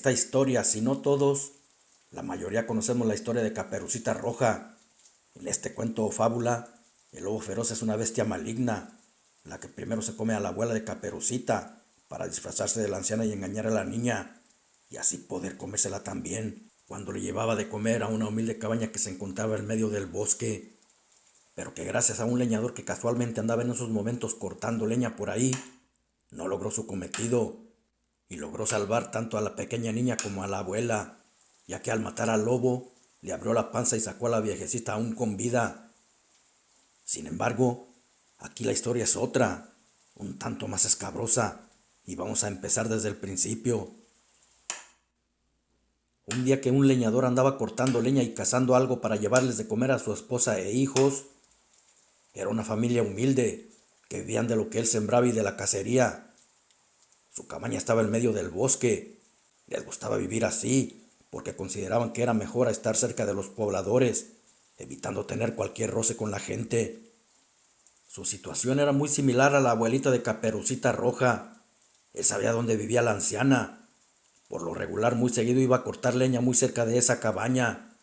esta historia, si no todos, la mayoría conocemos la historia de Caperucita Roja. En este cuento o fábula, el lobo feroz es una bestia maligna, la que primero se come a la abuela de Caperucita para disfrazarse de la anciana y engañar a la niña, y así poder comérsela también, cuando le llevaba de comer a una humilde cabaña que se encontraba en medio del bosque, pero que gracias a un leñador que casualmente andaba en esos momentos cortando leña por ahí, no logró su cometido, y logró salvar tanto a la pequeña niña como a la abuela, ya que al matar al lobo, le abrió la panza y sacó a la viejecita aún con vida. Sin embargo, aquí la historia es otra, un tanto más escabrosa, y vamos a empezar desde el principio. Un día que un leñador andaba cortando leña y cazando algo para llevarles de comer a su esposa e hijos, era una familia humilde, que vivían de lo que él sembraba y de la cacería. Su cabaña estaba en medio del bosque. Les gustaba vivir así, porque consideraban que era mejor a estar cerca de los pobladores, evitando tener cualquier roce con la gente. Su situación era muy similar a la abuelita de Caperucita Roja. Él sabía dónde vivía la anciana. Por lo regular, muy seguido iba a cortar leña muy cerca de esa cabaña,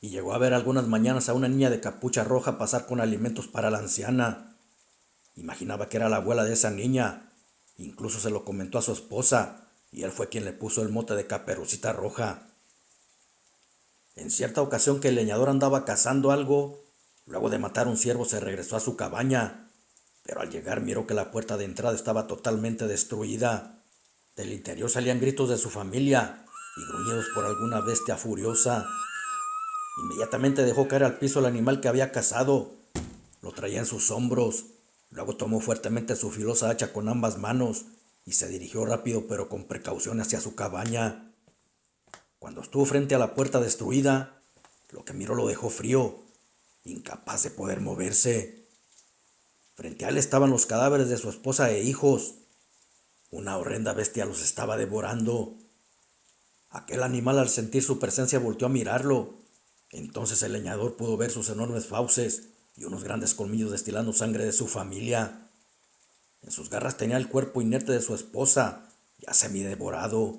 y llegó a ver algunas mañanas a una niña de capucha roja pasar con alimentos para la anciana. Imaginaba que era la abuela de esa niña. Incluso se lo comentó a su esposa, y él fue quien le puso el mote de Caperucita Roja. En cierta ocasión que el leñador andaba cazando algo, luego de matar un ciervo se regresó a su cabaña, pero al llegar miró que la puerta de entrada estaba totalmente destruida. Del interior salían gritos de su familia y gruñidos por alguna bestia furiosa. Inmediatamente dejó caer al piso el animal que había cazado. Lo traía en sus hombros. Luego tomó fuertemente su filosa hacha con ambas manos y se dirigió rápido pero con precaución hacia su cabaña. Cuando estuvo frente a la puerta destruida, lo que miró lo dejó frío, incapaz de poder moverse. Frente a él estaban los cadáveres de su esposa e hijos. Una horrenda bestia los estaba devorando. Aquel animal, al sentir su presencia, volteó a mirarlo. Entonces el leñador pudo ver sus enormes fauces y unos grandes colmillos destilando sangre de su familia. En sus garras tenía el cuerpo inerte de su esposa, ya semidevorado.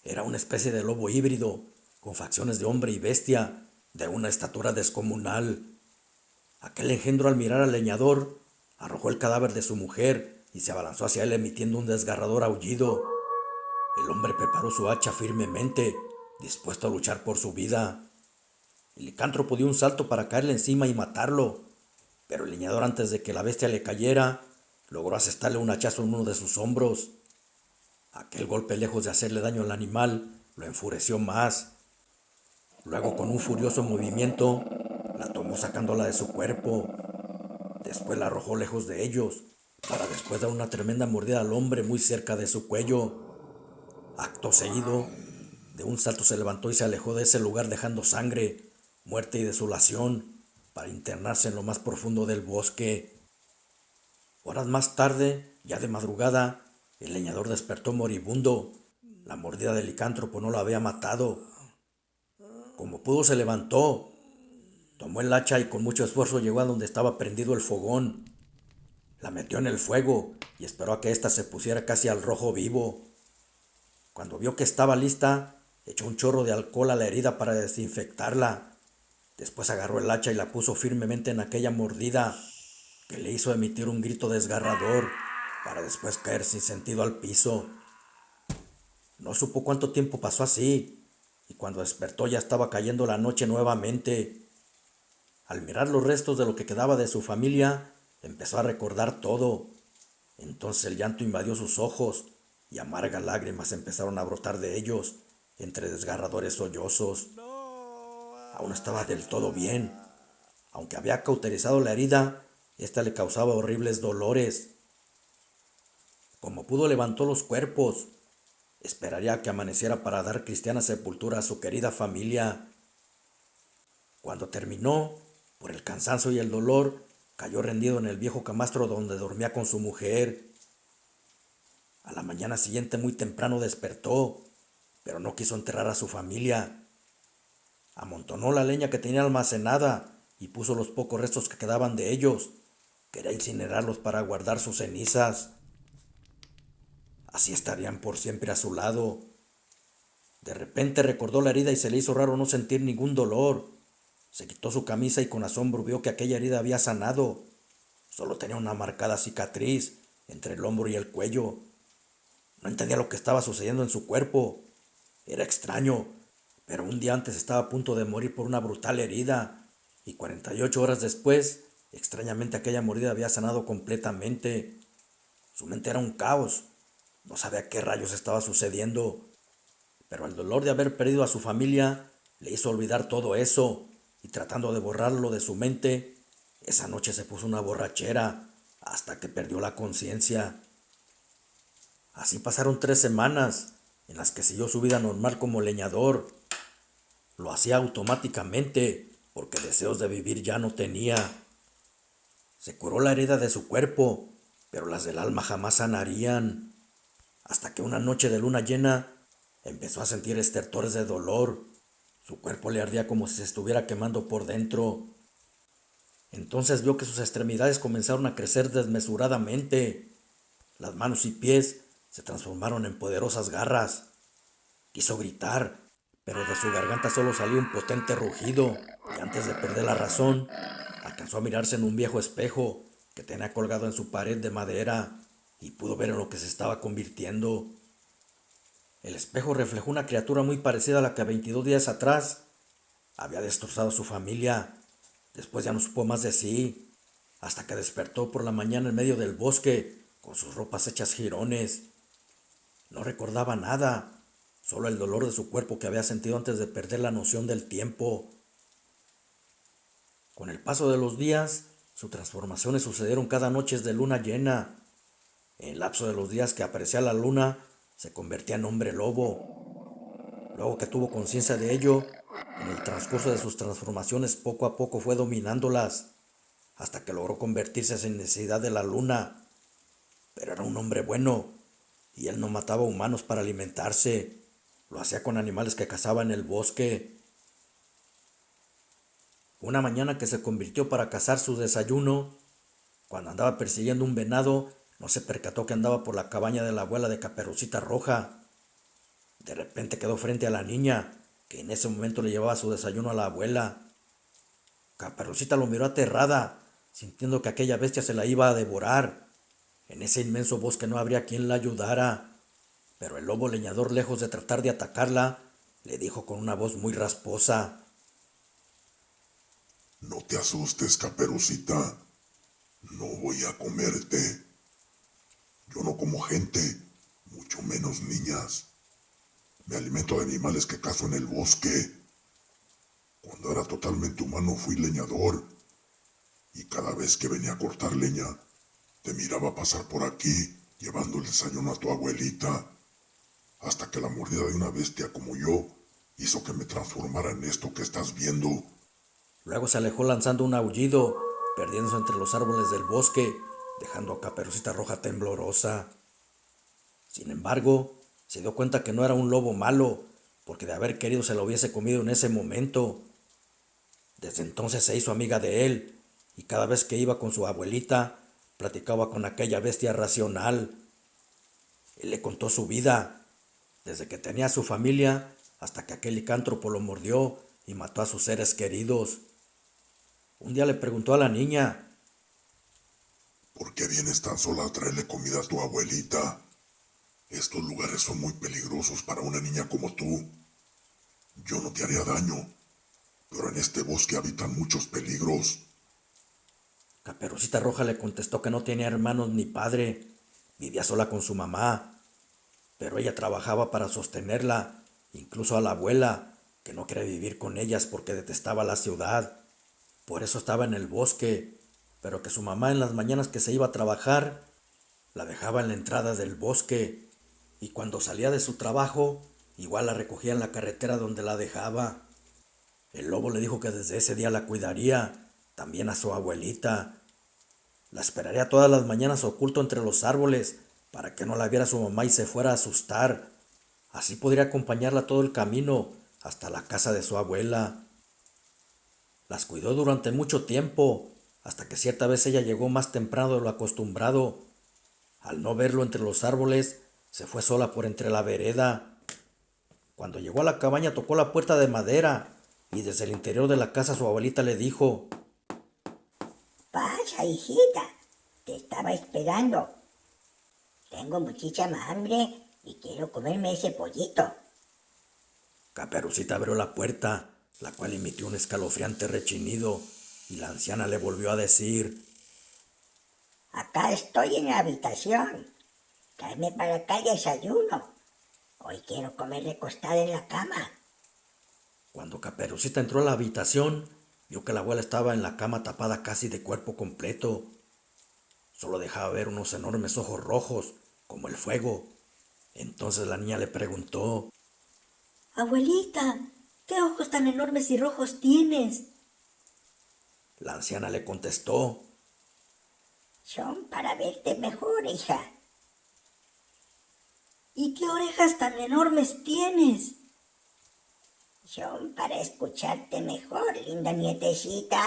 Era una especie de lobo híbrido, con facciones de hombre y bestia, de una estatura descomunal. Aquel engendro, al mirar al leñador, arrojó el cadáver de su mujer y se abalanzó hacia él emitiendo un desgarrador aullido. El hombre preparó su hacha firmemente, dispuesto a luchar por su vida. El licántropo dio un salto para caerle encima y matarlo, pero el leñador, antes de que la bestia le cayera, logró asestarle un hachazo en uno de sus hombros. Aquel golpe, lejos de hacerle daño al animal, lo enfureció más. Luego, con un furioso movimiento, la tomó sacándola de su cuerpo. Después la arrojó lejos de ellos, para después dar una tremenda mordida al hombre muy cerca de su cuello. Acto seguido, de un salto se levantó y se alejó de ese lugar dejando sangre, muerte y desolación, para internarse en lo más profundo del bosque. Horas más tarde, ya de madrugada, el leñador despertó moribundo. La mordida del licántropo no lo había matado. Como pudo, se levantó, tomó el hacha y con mucho esfuerzo llegó a donde estaba prendido el fogón. La metió en el fuego y esperó a que ésta se pusiera casi al rojo vivo. Cuando vio que estaba lista, echó un chorro de alcohol a la herida para desinfectarla. Después agarró el hacha y la puso firmemente en aquella mordida, que le hizo emitir un grito desgarrador, para después caer sin sentido al piso. No supo cuánto tiempo pasó así, y cuando despertó ya estaba cayendo la noche nuevamente. Al mirar los restos de lo que quedaba de su familia, empezó a recordar todo. Entonces el llanto invadió sus ojos, y amargas lágrimas empezaron a brotar de ellos, entre desgarradores sollozos. Aún no estaba del todo bien. Aunque había cauterizado la herida, esta le causaba horribles dolores. Como pudo, levantó los cuerpos. Esperaría a que amaneciera para dar cristiana sepultura a su querida familia. Cuando terminó, por el cansancio y el dolor, cayó rendido en el viejo camastro donde dormía con su mujer. A la mañana siguiente, muy temprano, despertó, pero no quiso enterrar a su familia. Amontonó la leña que tenía almacenada y puso los pocos restos que quedaban de ellos. Quería incinerarlos para guardar sus cenizas. Así estarían por siempre a su lado. De repente recordó la herida y se le hizo raro no sentir ningún dolor. Se quitó su camisa y con asombro vio que aquella herida había sanado. Solo tenía una marcada cicatriz entre el hombro y el cuello. No entendía lo que estaba sucediendo en su cuerpo. Era extraño, pero un día antes estaba a punto de morir por una brutal herida, y 48 horas después, extrañamente aquella mordida había sanado completamente. Su mente era un caos. No sabía qué rayos estaba sucediendo, pero el dolor de haber perdido a su familia le hizo olvidar todo eso, y tratando de borrarlo de su mente, esa noche se puso una borrachera hasta que perdió la conciencia. Así pasaron 3 semanas, en las que siguió su vida normal como leñador. Lo hacía automáticamente, porque deseos de vivir ya no tenía. Se curó la herida de su cuerpo, pero las del alma jamás sanarían. Hasta que una noche de luna llena empezó a sentir estertores de dolor. Su cuerpo le ardía como si se estuviera quemando por dentro. Entonces vio que sus extremidades comenzaron a crecer desmesuradamente. Las manos y pies se transformaron en poderosas garras. Quiso gritar, pero de su garganta solo salió un potente rugido, y antes de perder la razón, alcanzó a mirarse en un viejo espejo que tenía colgado en su pared de madera, y pudo ver en lo que se estaba convirtiendo. El espejo reflejó una criatura muy parecida a la que 22 días atrás había destrozado su familia. Después ya no supo más de sí, hasta que despertó por la mañana en medio del bosque, con sus ropas hechas jirones. No recordaba nada, solo el dolor de su cuerpo que había sentido antes de perder la noción del tiempo. Con el paso de los días, sus transformaciones sucedieron cada noche de luna llena. En el lapso de los días que aparecía la luna, se convertía en hombre lobo. Luego que tuvo conciencia de ello, en el transcurso de sus transformaciones poco a poco fue dominándolas, hasta que logró convertirse sin necesidad de la luna. Pero era un hombre bueno, y él no mataba humanos para alimentarse. Lo hacía con animales que cazaba en el bosque. Una mañana que se convirtió para cazar su desayuno, cuando andaba persiguiendo un venado, no se percató que andaba por la cabaña de la abuela de Caperucita Roja. De repente quedó frente a la niña, que en ese momento le llevaba su desayuno a la abuela. Caperucita lo miró aterrada, sintiendo que aquella bestia se la iba a devorar. En ese inmenso bosque no habría quien la ayudara, pero el lobo leñador, lejos de tratar de atacarla, le dijo con una voz muy rasposa: No te asustes, Caperucita. No voy a comerte. Yo no como gente, mucho menos niñas. Me alimento de animales que cazo en el bosque. Cuando era totalmente humano fui leñador, y cada vez que venía a cortar leña, te miraba pasar por aquí, llevando el desayuno a tu abuelita, hasta que la mordida de una bestia como yo hizo que me transformara en esto que estás viendo. Luego se alejó lanzando un aullido, perdiéndose entre los árboles del bosque, dejando a Caperucita Roja temblorosa. Sin embargo, se dio cuenta que no era un lobo malo, porque de haber querido se lo hubiese comido en ese momento. Desde entonces se hizo amiga de él, y cada vez que iba con su abuelita, platicaba con aquella bestia racional. Él le contó su vida, desde que tenía a su familia hasta que aquel licántropo lo mordió y mató a sus seres queridos. Un día le preguntó a la niña: ¿Por qué vienes tan sola a traerle comida a tu abuelita? Estos lugares son muy peligrosos para una niña como tú. Yo no te haría daño, pero en este bosque habitan muchos peligros. Caperucita Roja le contestó que no tenía hermanos ni padre, vivía sola con su mamá, pero ella trabajaba para sostenerla, incluso a la abuela, que no quería vivir con ellas porque detestaba la ciudad. Por eso estaba en el bosque, pero que su mamá en las mañanas que se iba a trabajar, la dejaba en la entrada del bosque, y cuando salía de su trabajo, igual la recogía en la carretera donde la dejaba. El lobo le dijo que desde ese día la cuidaría, también a su abuelita. La esperaría todas las mañanas oculto entre los árboles, para que no la viera su mamá y se fuera a asustar. Así podría acompañarla todo el camino hasta la casa de su abuela. Las cuidó durante mucho tiempo, hasta que cierta vez ella llegó más temprano de lo acostumbrado. Al no verlo entre los árboles, se fue sola por entre la vereda. Cuando llegó a la cabaña tocó la puerta de madera y desde el interior de la casa su abuelita le dijo: Pasa, hijita, te estaba esperando. Tengo muchísima hambre y quiero comerme ese pollito. Caperucita abrió la puerta, la cual emitió un escalofriante rechinido, y la anciana le volvió a decir: Acá estoy en la habitación. Tráeme para acá el desayuno. Hoy quiero comer recostada en la cama. Cuando Caperucita entró a la habitación, vio que la abuela estaba en la cama tapada casi de cuerpo completo. Solo dejaba ver unos enormes ojos rojos, como el fuego. Entonces la niña le preguntó: Abuelita, ¿qué ojos tan enormes y rojos tienes? La anciana le contestó: Son para verte mejor, hija. ¿Y qué orejas tan enormes tienes? Son para escucharte mejor, linda nietecita.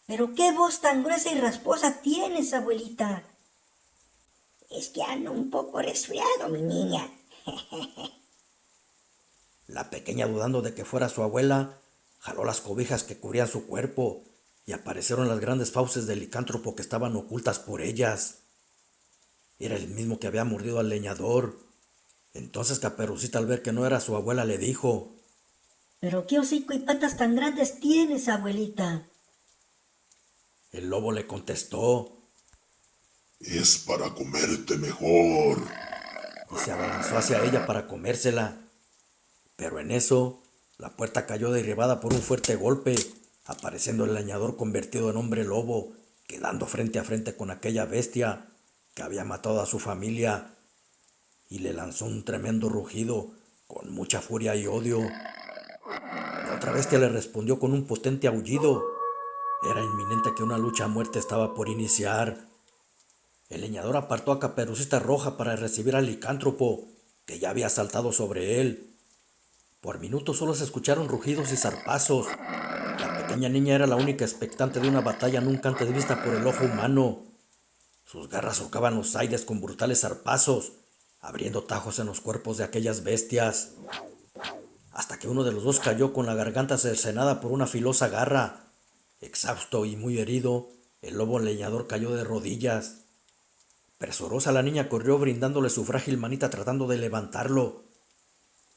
¿Pero qué voz tan gruesa y rasposa tienes, abuelita? Es que ando un poco resfriado, mi niña. La pequeña, dudando de que fuera su abuela, jaló las cobijas que cubrían su cuerpo y aparecieron las grandes fauces del licántropo que estaban ocultas por ellas. Era el mismo que había mordido al leñador. Entonces Caperucita, al ver que no era su abuela, le dijo: ¿Pero qué hocico y patas tan grandes tienes, abuelita? El lobo le contestó Es para comerte mejor. y se abalanzó hacia ella para comérsela. Pero en eso, la puerta cayó derribada por un fuerte golpe, apareciendo el leñador convertido en hombre lobo, quedando frente a frente con aquella bestia que había matado a su familia, y le lanzó un tremendo rugido con mucha furia y odio. La otra bestia le respondió con un potente aullido. Era inminente que una lucha a muerte estaba por iniciar. El leñador apartó a Caperucita Roja para recibir al licántropo, que ya había saltado sobre él. Por minutos solo se escucharon rugidos y zarpazos. La pequeña niña era la única expectante de una batalla nunca antes vista por el ojo humano. Sus garras surcaban los aires con brutales zarpazos, abriendo tajos en los cuerpos de aquellas bestias, hasta que uno de los dos cayó con la garganta cercenada por una filosa garra. Exhausto y muy herido, el lobo leñador cayó de rodillas. Presurosa, la niña corrió brindándole su frágil manita tratando de levantarlo,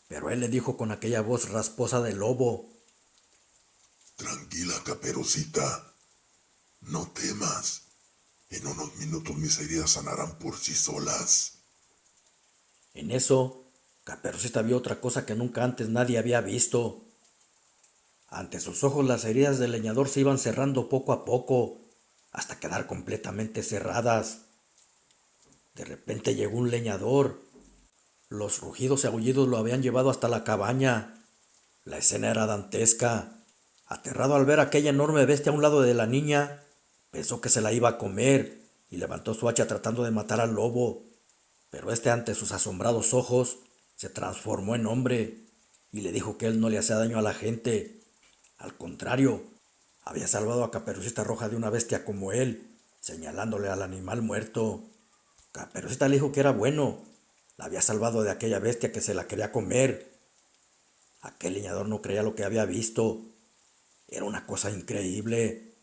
pero él le dijo con aquella voz rasposa de lobo: Tranquila, Caperucita. No temas. En unos minutos mis heridas sanarán por sí solas. En eso, Caperucita vio otra cosa que nunca antes nadie había visto. Ante sus ojos las heridas del leñador se iban cerrando poco a poco, hasta quedar completamente cerradas. De repente llegó un leñador. Los rugidos y aullidos lo habían llevado hasta la cabaña. La escena era dantesca. Aterrado al ver aquella enorme bestia a un lado de la niña, pensó que se la iba a comer y levantó su hacha tratando de matar al lobo. Pero este, ante sus asombrados ojos, se transformó en hombre y le dijo que él no le hacía daño a la gente. Al contrario, había salvado a Caperucita Roja de una bestia como él, señalándole al animal muerto. Caperucita le dijo que era bueno, la había salvado de aquella bestia que se la quería comer. Aquel leñador no creía lo que había visto. Era una cosa increíble.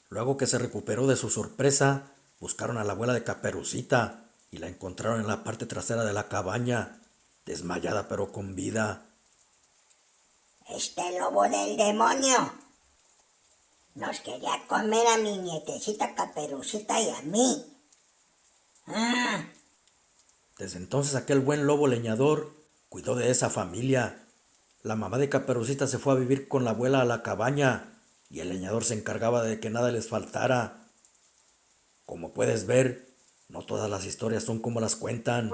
Luego que se recuperó de su sorpresa, buscaron a la abuela de Caperucita y la encontraron en la parte trasera de la cabaña, desmayada pero con vida. Este lobo del demonio nos quería comer a mi nietecita Caperucita y a mí. Desde entonces aquel buen lobo leñador cuidó de esa familia. La mamá de Caperucita se fue a vivir con la abuela a la cabaña y el leñador se encargaba de que nada les faltara. Como puedes ver, no todas las historias son como las cuentan.